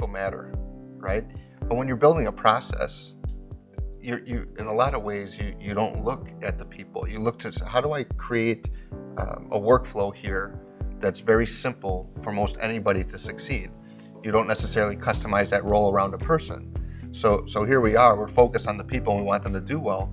people matter, right? But when you're building a process, you in a lot of ways, you don't look at the people. You look to how do I create a workflow here that's very simple for most anybody to succeed. You don't necessarily customize that role around a person. So here we are, we're focused on the people and we want them to do well.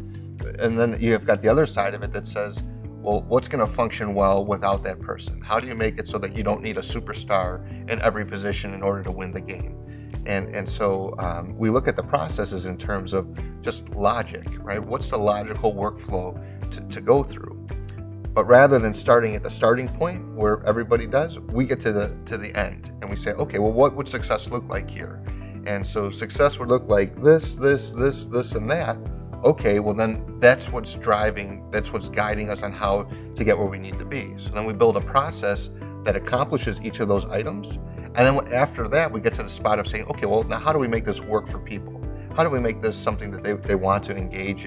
And then you have got the other side of it that says, well, what's going to function well without that person? How do you make it so that you don't need a superstar in every position in order to win the game? And so we look at the processes in terms of just logic, right? What's the logical workflow to go through? But rather than starting at the starting point where everybody does, we get to the end and we say, okay, well, what would success look like here? And so success would look like this, and that. Okay, well then that's what's guiding us on how to get where we need to be. So then we build a process that accomplishes each of those items. And then after that, we get to the spot of saying, okay, well, now how do we make this work for people? How do we make this something that they want to engage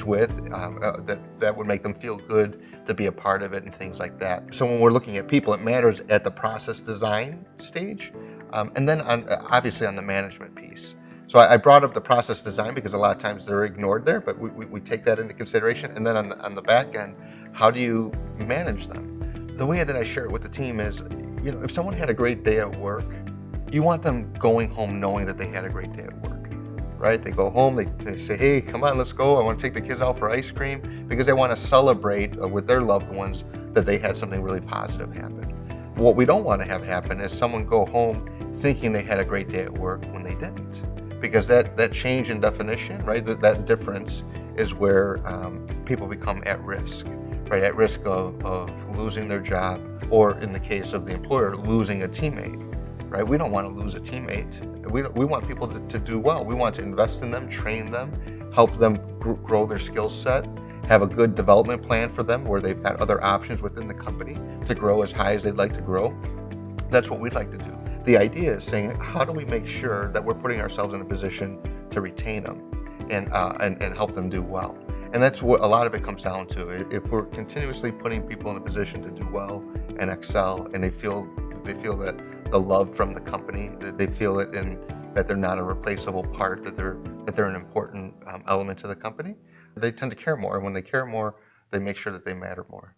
with, that would make them feel good to be a part of it and things like that. So when we're looking at people, it matters at the process design stage, and then obviously on the management piece. So I brought up the process design because a lot of times they're ignored there, but we take that into consideration. And then on the back end, how do you manage them? The way that I share it with the team is, if someone had a great day at work, you want them going home knowing that they had a great day at work, right? They go home, they say, hey, come on, let's go. I want to take the kids out for ice cream, because they want to celebrate with their loved ones that they had something really positive happen. What we don't want to have happen is someone go home thinking they had a great day at work when they didn't. Because that change in definition, right, that difference is where people become at risk, right? At risk of losing their job, or in the case of the employer, losing a teammate, right? We don't want to lose a teammate. We want people to do well. We want to invest in them, train them, help them grow their skill set, have a good development plan for them where they've got other options within the company to grow as high as they'd like to grow. That's what we'd like to do. The idea is saying, how do we make sure that we're putting ourselves in a position to retain them and help them do well? And that's what a lot of it comes down to. If we're continuously putting people in a position to do well and excel, and they feel that the love from the company, that they feel it in that they're not a replaceable part, that they're an important element to the company, they tend to care more. And when they care more, they make sure that they matter more.